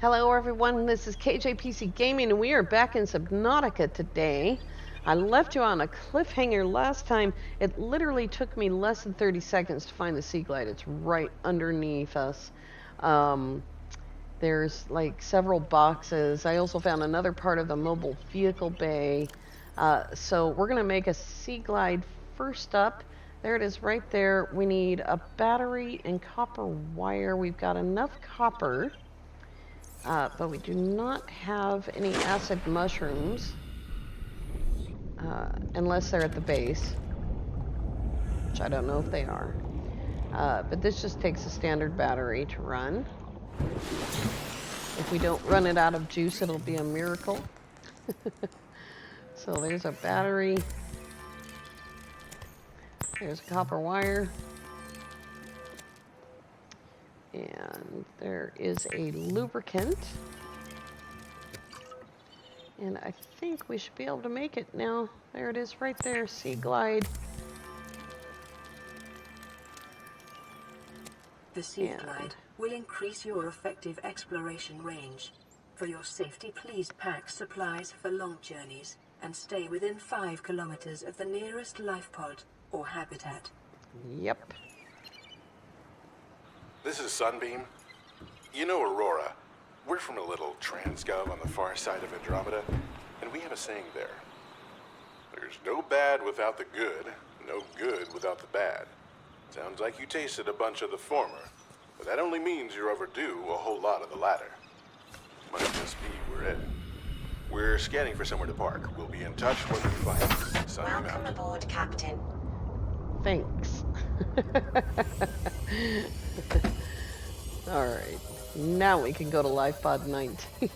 Hello everyone, this is KJPC Gaming and we are back in Subnautica today. I left you on a cliffhanger last time. It literally took me less than 30 seconds to find the seaglide. It's right underneath us. There's like several boxes. I also found another part of the mobile vehicle bay. So we're going to make a seaglide first up. There it is right there. We need a battery and copper wire. We've got enough copper. But we do not have any acid mushrooms, unless they're at the base, which I don't know if they are. But this just takes a standard battery to run. If we don't run it out of juice, it'll be a miracle. So there's a battery. There's a copper wire. And there is a lubricant. And I think we should be able to make it now. There it is right there, seaglide. The seaglide will increase your effective exploration range. For your safety, please pack supplies for long journeys and stay within 5 kilometers of the nearest lifepod or habitat. Yep. This is Sunbeam. You know Aurora. We're from a little transgov on the far side of Andromeda, and we have a saying there. There's no bad without the good, no good without the bad. Sounds like you tasted a bunch of the former, but that only means you're overdue a whole lot of the latter. Might just be we're it. We're scanning for somewhere to park. We'll be in touch when we find it. Welcome aboard, Captain. Thanks. Alright, now we can go to Lifepod 19.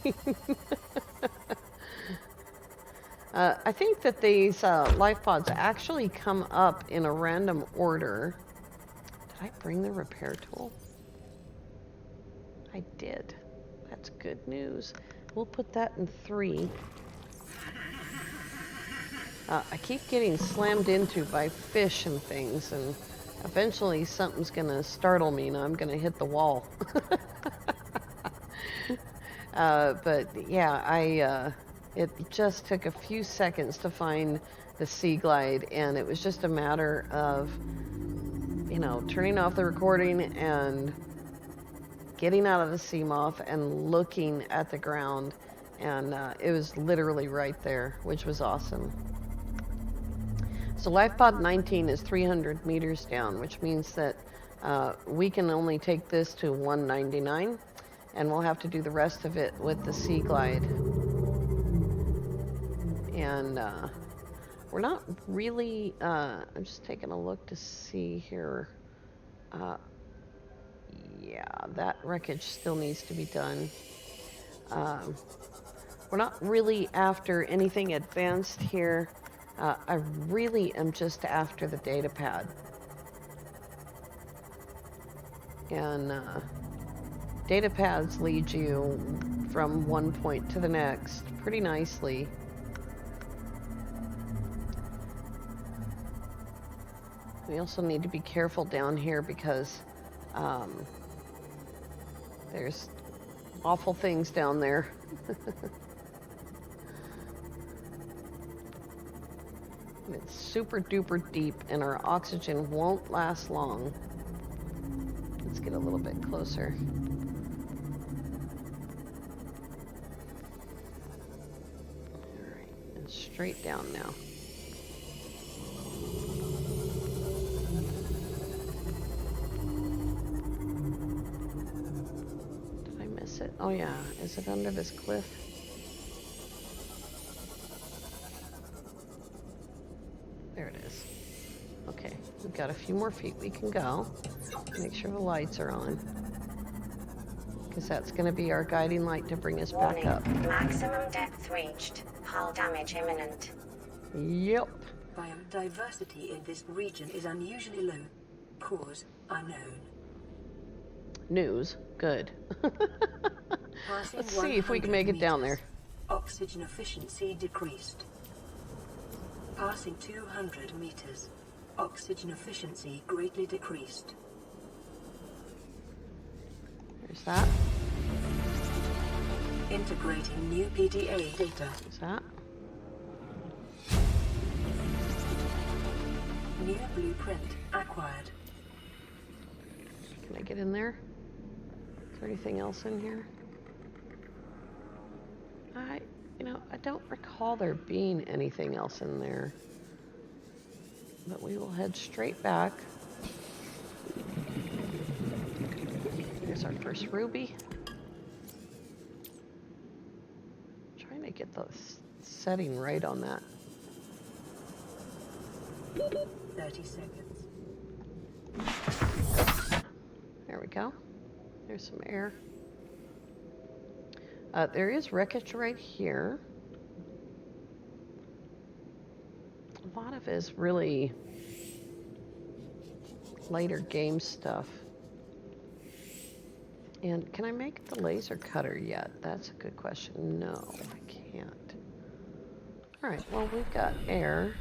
I think that these Lifepods actually come up in a random order. Did I bring the repair tool? I did. That's good news. We'll put that in 3. I keep getting slammed into by fish and things, and eventually something's gonna startle me and I'm gonna hit the wall. But yeah, it just took a few seconds to find the seaglide, and it was just a matter of, you know, turning off the recording and getting out of the Seamoth and looking at the ground, and it was literally right there, which was awesome. So Lifepod 19 is 300 meters down, which means that we can only take this to 199, and we'll have to do the rest of it with the seaglide. And we're not really, I'm just taking a look to see here. Yeah, that wreckage still needs to be done. We're not really after anything advanced here. I really am just after the datapad. And datapads lead you from one point to the next pretty nicely. We also need to be careful down here because there's awful things down there. It's super duper deep and our oxygen won't last long. Let's get a little bit closer. Alright, and straight down now. Did I miss it? Oh yeah, is it under this cliff? There it is. Okay, we've got a few more feet we can go. Make sure the lights are on, because that's going to be our guiding light to bring us back up. Maximum depth reached. Hull damage imminent. Yep. Biodiversity in this region is unusually low. Cause unknown. News. Good. Passing Let's see if we can make it down there. Oxygen efficiency decreased. Passing 200 meters. Oxygen efficiency greatly decreased. There's that. Integrating new PDA data. Is that? New blueprint acquired. Can I get in there? Is there anything else in here? I don't recall there being anything else in there. But we will head straight back. Here's our first ruby. Trying to get the setting right on that. 30 seconds. There we go. There's some air. There is wreckage right here. A lot of it is really later game stuff. And can I make the laser cutter yet? That's a good question. No, I can't. All right, well, we've got air.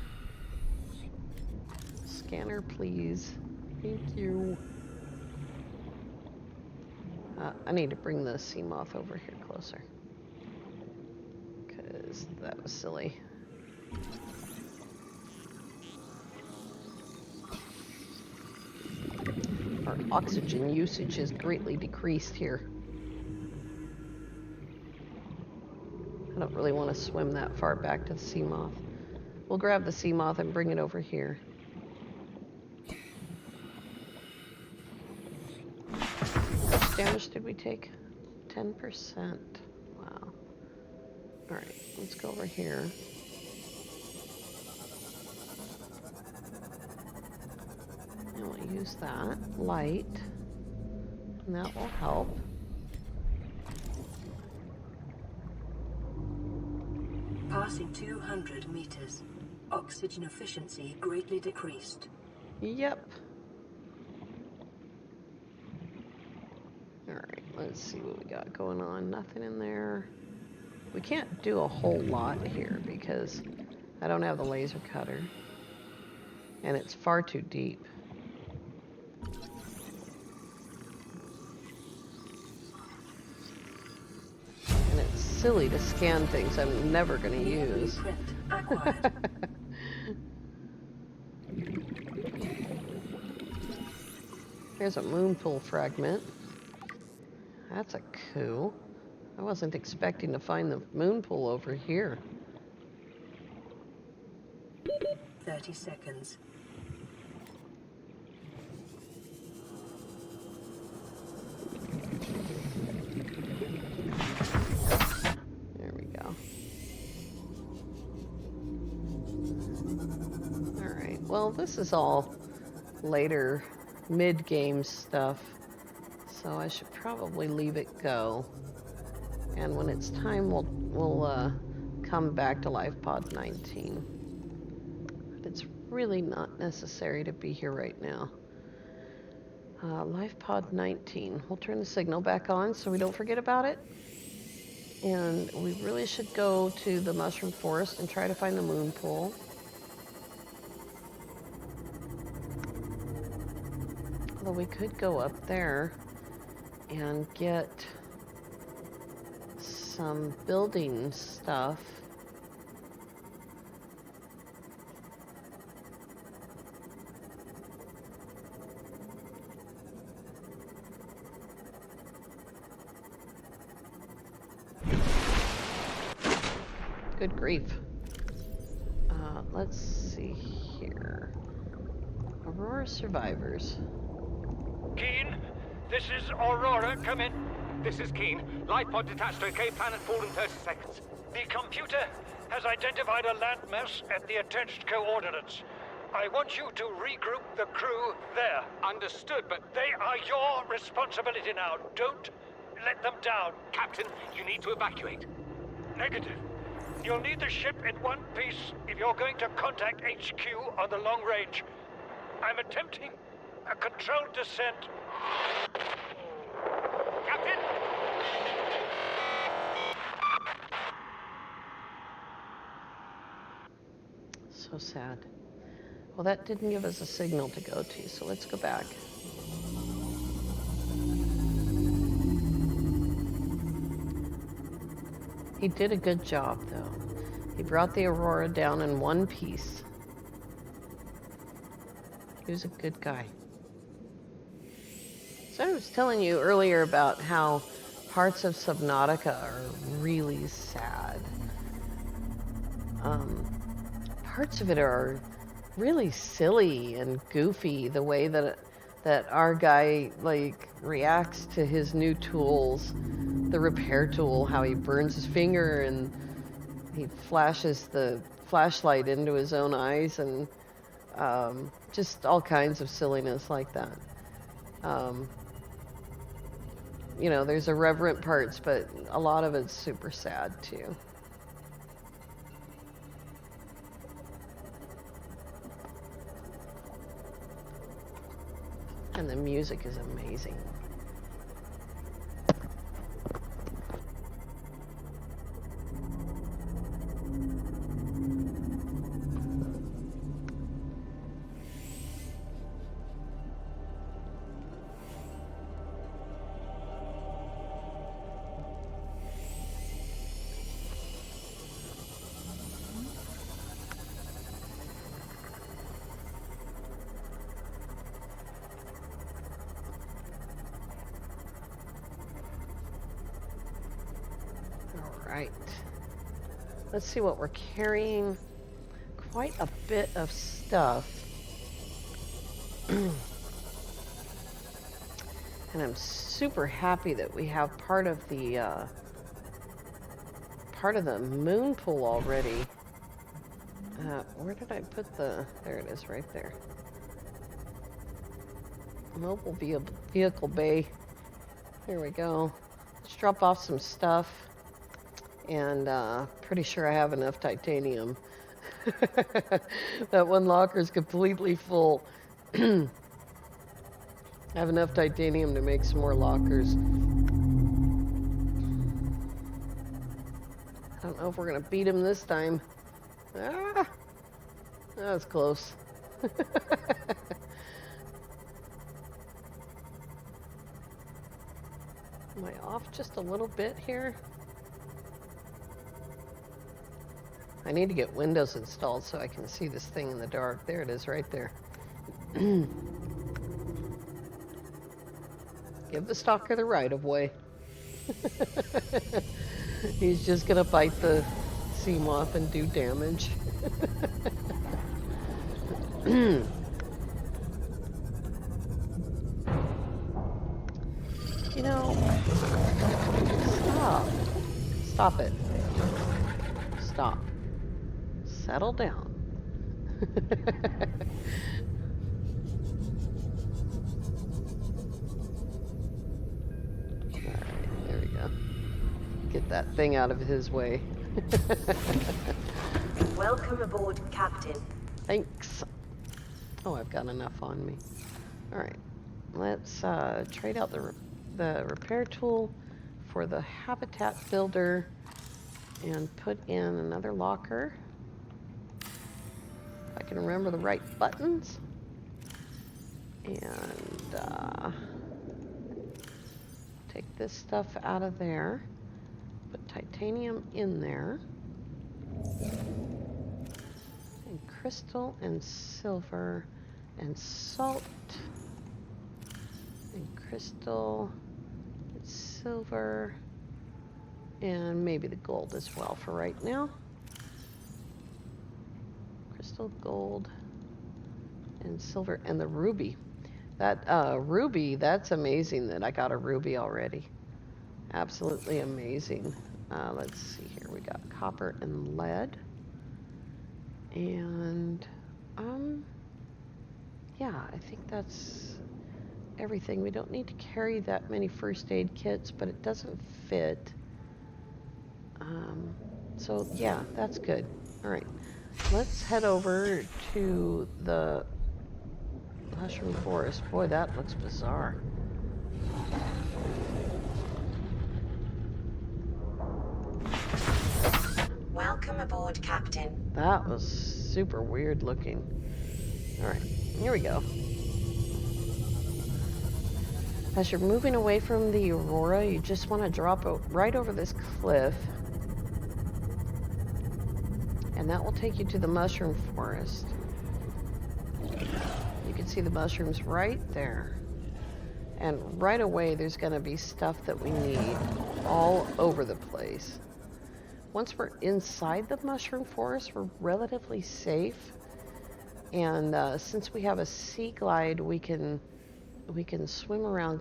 Scanner, please. Thank you. I need to bring the sea moth over here closer. Because that was silly. Our oxygen usage is greatly decreased here. I don't really want to swim that far back to the sea moth. We'll grab the sea moth and bring it over here. How much damage did we take? 10%. Wow. All right, let's go over here. And we'll use that light, and that will help. Passing 200 meters. Oxygen efficiency greatly decreased. Yep. All right, let's see what we got going on. Nothing in there. We can't do a whole lot here because I don't have the laser cutter, and it's far too deep. And it's silly to scan things I'm never going to use. Blueprint acquired. Here's a moon pool fragment. That's a coup. I wasn't expecting to find the moon pool over here. 30 seconds. There we go. All right. Well, this is all later mid-game stuff, so I should probably leave it go. And when it's time, we'll come back to Lifepod 19. But it's really not necessary to be here right now. Lifepod 19. We'll turn the signal back on so we don't forget about it. And we really should go to the mushroom forest and try to find the moon pool. Although we could go up there and get some building stuff. Good grief. Let's see here. Aurora survivors. Keen, this is Aurora. Come in. This is Keen. Lifepod detached to OK planet fall in 30 seconds. The computer has identified a landmass at the attached coordinates. I want you to regroup the crew there. Understood, but they are your responsibility now. Don't let them down. Captain, you need to evacuate. Negative. You'll need the ship in one piece if you're going to contact HQ on the long range. I'm attempting a controlled descent. Captain! So sad. Well, that didn't give us a signal to go to, so let's go back. He did a good job, though. He brought the Aurora down in one piece. He was a good guy. So I was telling you earlier about how parts of Subnautica are really sad. Parts of it are really silly and goofy, the way that our guy like reacts to his new tools, the repair tool, how he burns his finger and he flashes the flashlight into his own eyes, and just all kinds of silliness like that. You know, there's irreverent parts, but a lot of it's super sad too. And the music is amazing. Right. Let's see what we're carrying. Quite a bit of stuff. And I'm super happy that we have part of the moon pool already. Where did I put the... There it is, right there. Mobile vehicle bay. There we go. Let's drop off some stuff. And pretty sure I have enough titanium. That one locker is completely full. I have enough titanium to make some more lockers. I don't know if we're going to beat him this time. Ah, that was close. Am I off just a little bit here? I need to get windows installed so I can see this thing in the dark. There it is, right there. Give the stalker the right of way. He's just gonna bite the sea moth and do damage. You know, stop. Stop it. Stop. Settle down. Alright, there we go. Get that thing out of his way. Welcome aboard, Captain. Thanks. Oh, I've got enough on me. Alright, let's trade out the repair tool for the habitat builder and put in another locker. If I can remember the right buttons. And take this stuff out of there. Put titanium in there. And crystal and silver and salt. And crystal and silver. And maybe the gold as well for right now. Crystal, gold, and silver, and the ruby. That ruby, that's amazing that I got a ruby already. Absolutely amazing. Let's see here. We got copper and lead. And, yeah, I think that's everything. We don't need to carry that many first aid kits, but it doesn't fit. So, yeah, that's good. All right. Let's head over to the mushroom forest. Boy, that looks bizarre. Welcome aboard, Captain. That was super weird looking. All right, here we go. As you're moving away from the Aurora, you just want to drop right over this cliff. And that will take you to the mushroom forest. You can see the mushrooms right there. And right away, there's going to be stuff that we need all over the place. Once we're inside the mushroom forest, we're relatively safe. And since we have a seaglide, we can swim around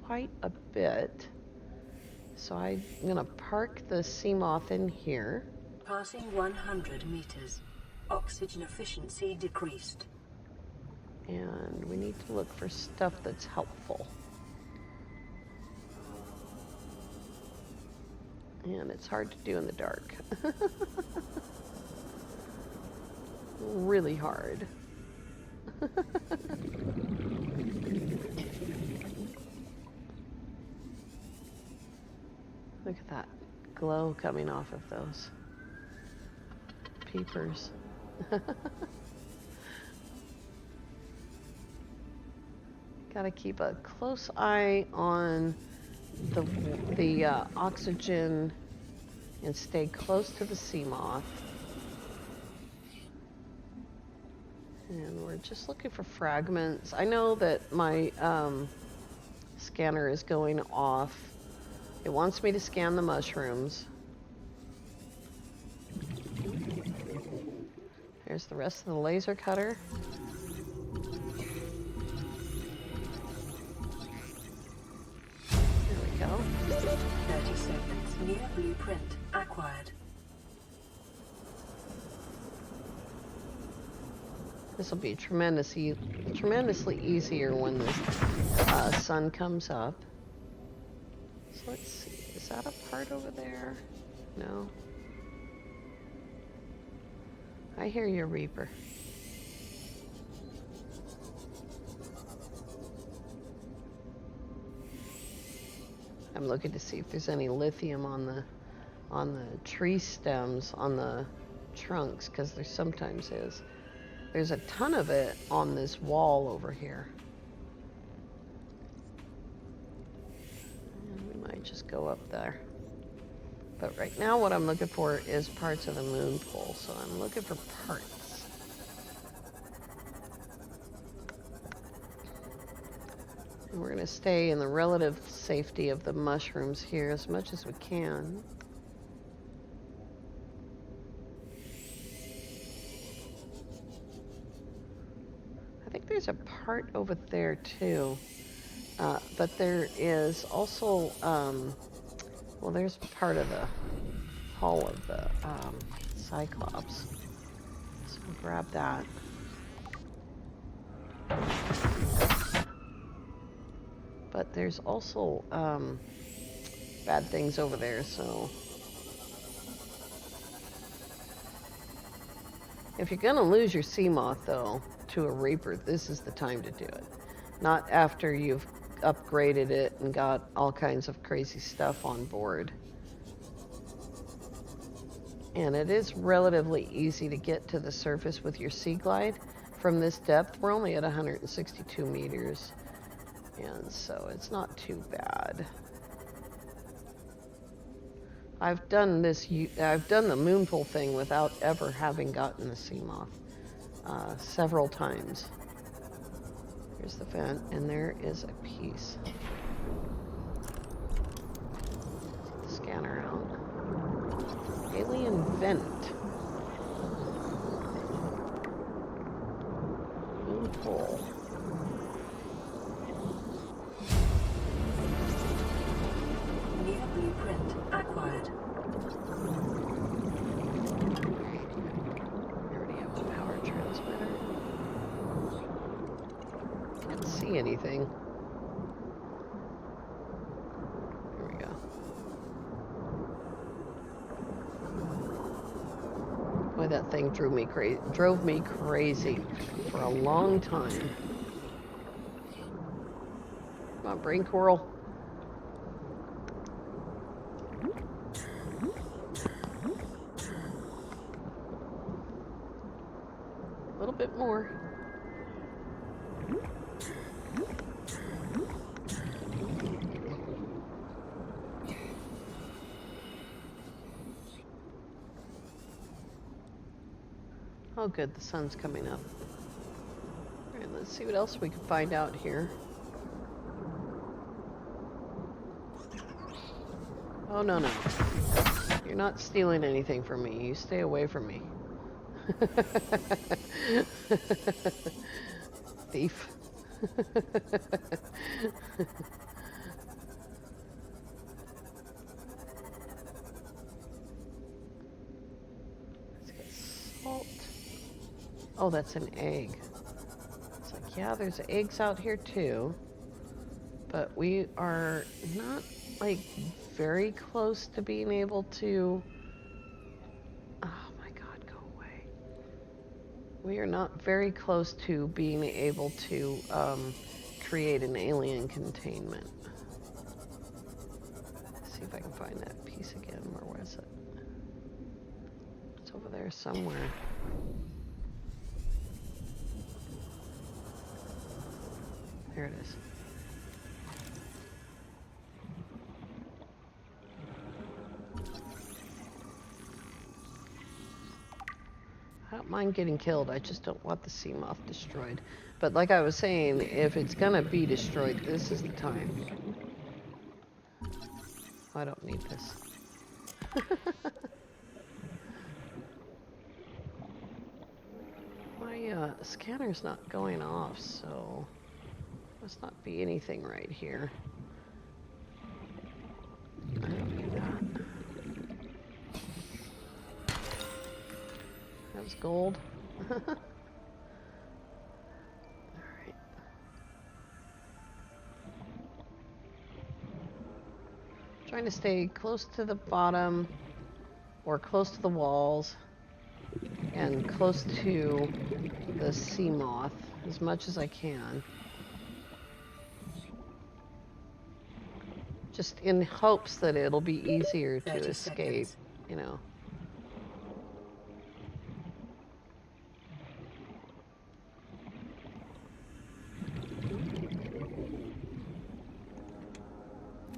quite a bit. So I'm going to park the sea moth in here. Passing 100 meters. Oxygen efficiency decreased. And we need to look for stuff that's helpful. And it's hard to do in the dark. Really hard. Look at that glow coming off of those peepers. Gotta keep a close eye on the oxygen and stay close to the sea moth. And we're just looking for fragments. I know that my scanner is going off. It wants me to scan the mushrooms. There's the rest of the laser cutter. There we go. 30 seconds. Near blueprint acquired. This will be tremendously easier when the sun comes up. So let's see. Is that a part over there? No. I hear you, Reaper. I'm looking to see if there's any lithium on the tree stems, on the trunks, because there sometimes is. There's a ton of it on this wall over here. And we might just go up there. But right now what I'm looking for is parts of the moon pool, so I'm looking for parts. And we're going to stay in the relative safety of the mushrooms here as much as we can. I think there's a part over there too, but there is also, well, there's part of the hull of the Cyclops, so we'll grab that. But there's also bad things over there, so if you're gonna lose your sea moth though to a Reaper, this is the time to do it. Not after you've upgraded it and got all kinds of crazy stuff on board. And it is relatively easy to get to the surface with your seaglide. From this depth, we're only at 162 meters. And so it's not too bad. I've done the moonpool thing without ever having gotten the sea moth several times. Here's the vent, and there is a piece. Get the scanner out. Alien vent. Moonpool. Near blueprint acquired. I already have the power transmitter. Can't see anything. There we go. Boy, that thing drove me crazy for a long time. Come on, brain coral. A little bit more. Oh good, the sun's coming up. Alright, let's see what else we can find out here. Oh no no. You're not stealing anything from me. You stay away from me. Thief. Let's get salt. Oh, that's an egg. It's like, yeah, there's eggs out here too. But we are not, like, very close to being able to... Oh my god, go away. We are not very close to being able to create an alien containment. Let's see if I can find that piece again. Where was it? It's over there somewhere. There it is. I don't mind getting killed, I just don't want the sea moth destroyed. But like I was saying, if it's gonna be destroyed, this is the time. I don't need this. My scanner's not going off, so must not be anything right here. I don't need that. That was gold. Alright. Trying to stay close to the bottom or close to the walls and close to the sea moth as much as I can. Just in hopes that it'll be easier to escape, you know.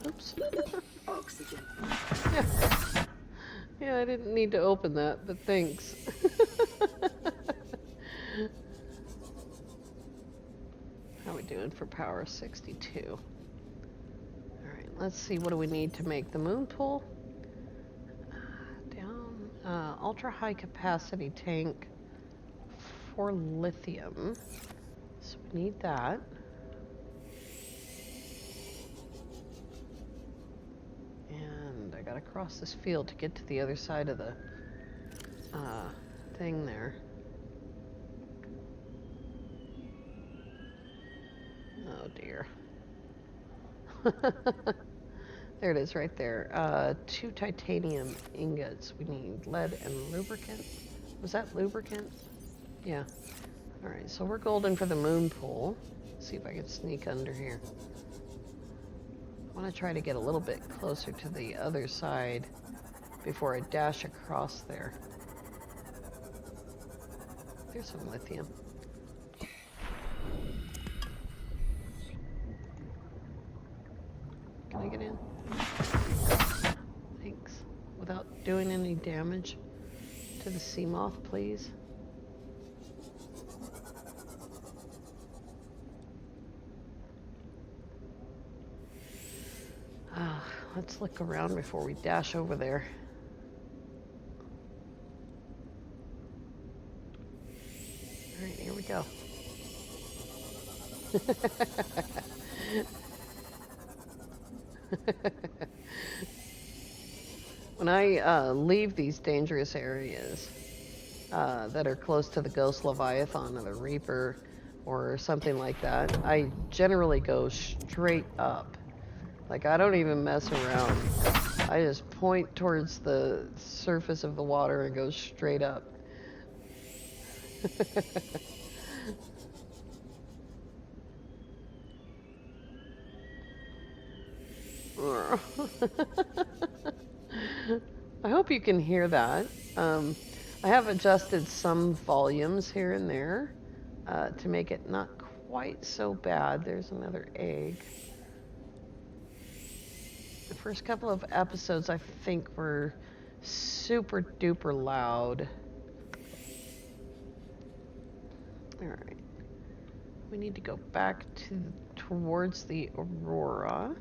Oops. Oxygen. Yeah, I didn't need to open that, but thanks. How are we doing for power? 62. Alright, let's see, what do we need to make the moon pool? Down, ultra high capacity tank for lithium. So we need that. And I gotta cross this field to get to the other side of the thing there. Oh dear. There it is right there. 2 titanium ingots. We need lead and lubricant. Was that lubricant? Yeah. Alright, so we're golden for the moon pool. See if I can sneak under here. I want to try to get a little bit closer to the other side before I dash across there. There's some lithium. Can I get in? Thanks. Without doing any damage to the sea moth, please. Let's look around before we dash over there. All right, here we go. When I leave these dangerous areas that are close to the Ghost Leviathan or the Reaper or something like that, I generally go straight up. Like, I don't even mess around. I just point towards the surface of the water and go straight up. I hope you can hear that. I have adjusted some volumes here and there to make it not quite so bad. There's another egg. The first couple of episodes, I think, were super duper loud. Alright. We need to go back towards the Aurora.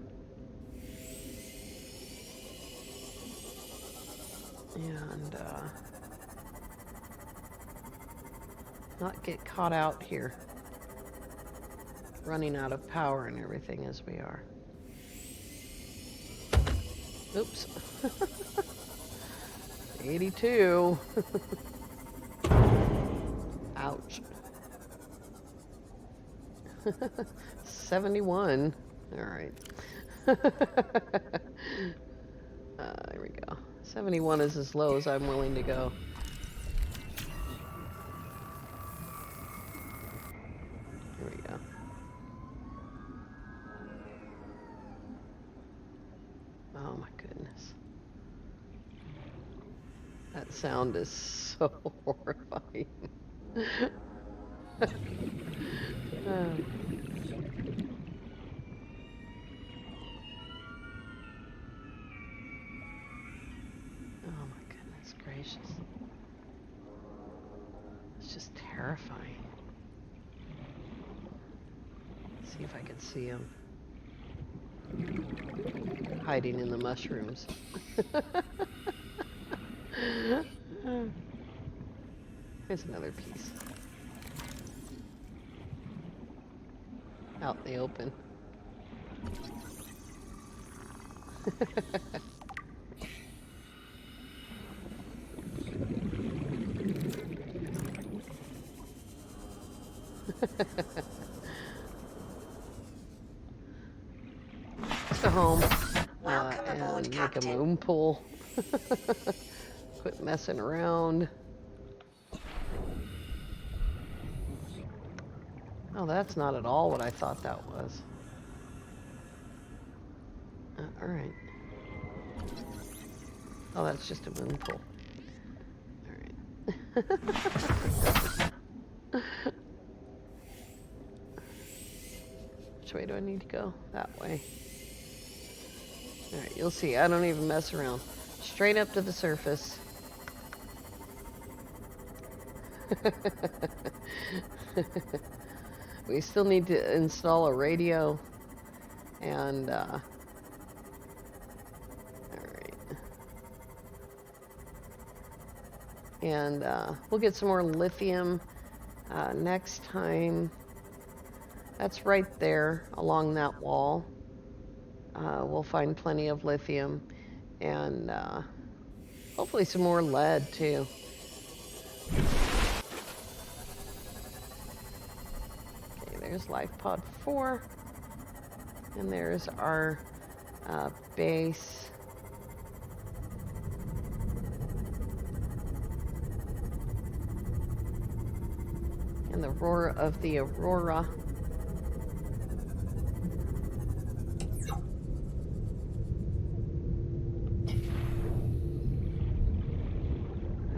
And, not get caught out here. Running out of power and everything as we are. Oops. 82. Ouch. 71. All right. There we go. 71 is as low as I'm willing to go. Here we go. Oh my goodness. That sound is so horrifying. Oh my goodness gracious. It's just terrifying. Let's see if I can see him. Hiding in the mushrooms. Here's another piece. Out in the open. Let's go home and make a moon pool. Quit messing around. Oh, that's not at all what I thought that was. All right. Oh, that's just a moon pool. All right. Which way do I need to go? That way. All right, you'll see. I don't even mess around. Straight up to the surface. We still need to install a radio and all right. And we'll get some more lithium next time. That's right there along that wall. We'll find plenty of lithium and hopefully some more lead too. There's Lifepod 4, and there's our base. And the roar of the Aurora.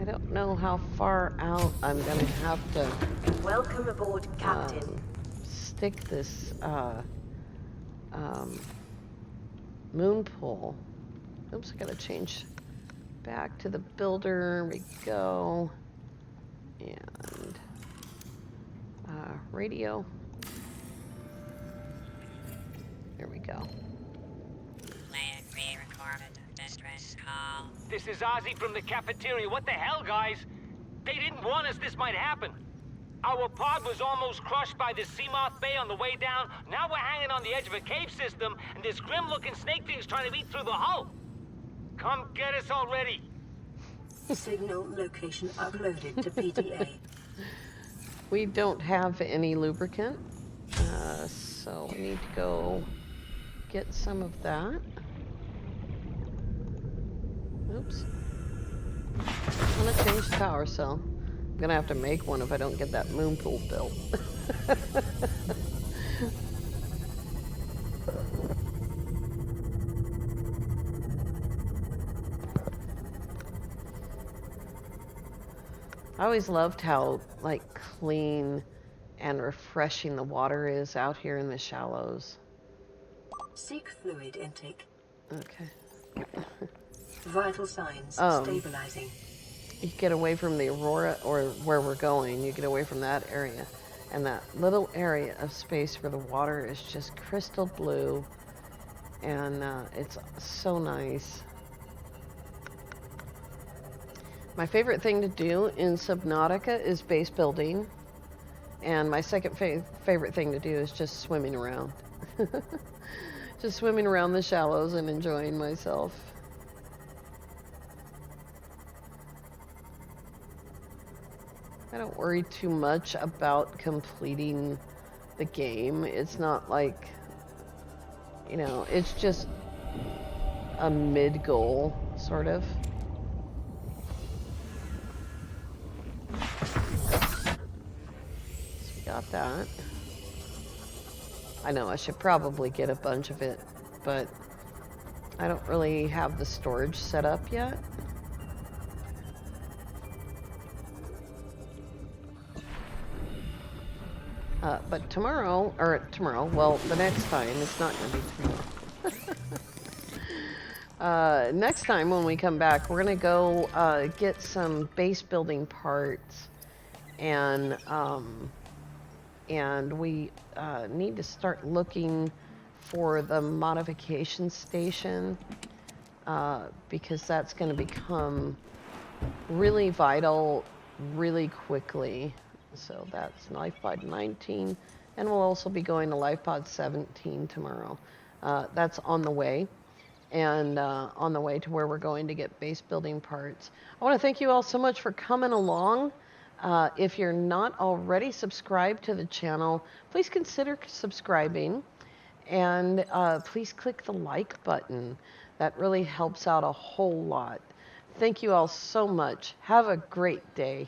I don't know how far out I'm gonna have to Welcome aboard, Captain. stick this moon pool. Oops, I gotta change back to the builder. We go. And radio. There we go. Plan pre-recorded distress call. This is Ozzy from the cafeteria. What the hell, guys? They didn't warn us this might happen. Our pod was almost crushed by this Seamoth Bay on the way down. Now we're hanging on the edge of a cave system, and this grim-looking snake thing's trying to eat through the hull. Come get us already. Signal location uploaded to PDA. We don't have any lubricant, so we need to go get some of that. Oops. I'm gonna change the power cell. I'm gonna have to make one if I don't get that moon pool built. I always loved how, like, clean and refreshing the water is out here in the shallows. Seek fluid intake. Okay. Vital signs Um, stabilizing. You get away from the Aurora, or where we're going, you get away from that area. And that little area of space where the water is just crystal blue, and it's so nice. My favorite thing to do in Subnautica is base building, and my second favorite thing to do is just swimming around. Just swimming around the shallows and enjoying myself. I don't worry too much about completing the game. It's not like, you know, it's just a mid-goal, sort of. So we got that. I know I should probably get a bunch of it, but I don't really have the storage set up yet. But tomorrow, well, the next time, it's not going to be tomorrow. Next time when we come back, we're going to go get some base building parts, and we need to start looking for the modification station, because that's going to become really vital really quickly. So that's Lifepod 19, and we'll also be going to Lifepod 17 tomorrow. That's on the way, and on the way to where we're going to get base building parts. I want to thank you all so much for coming along. If you're not already subscribed to the channel, please consider subscribing, and please click the like button. That really helps out a whole lot. Thank you all so much. Have a great day.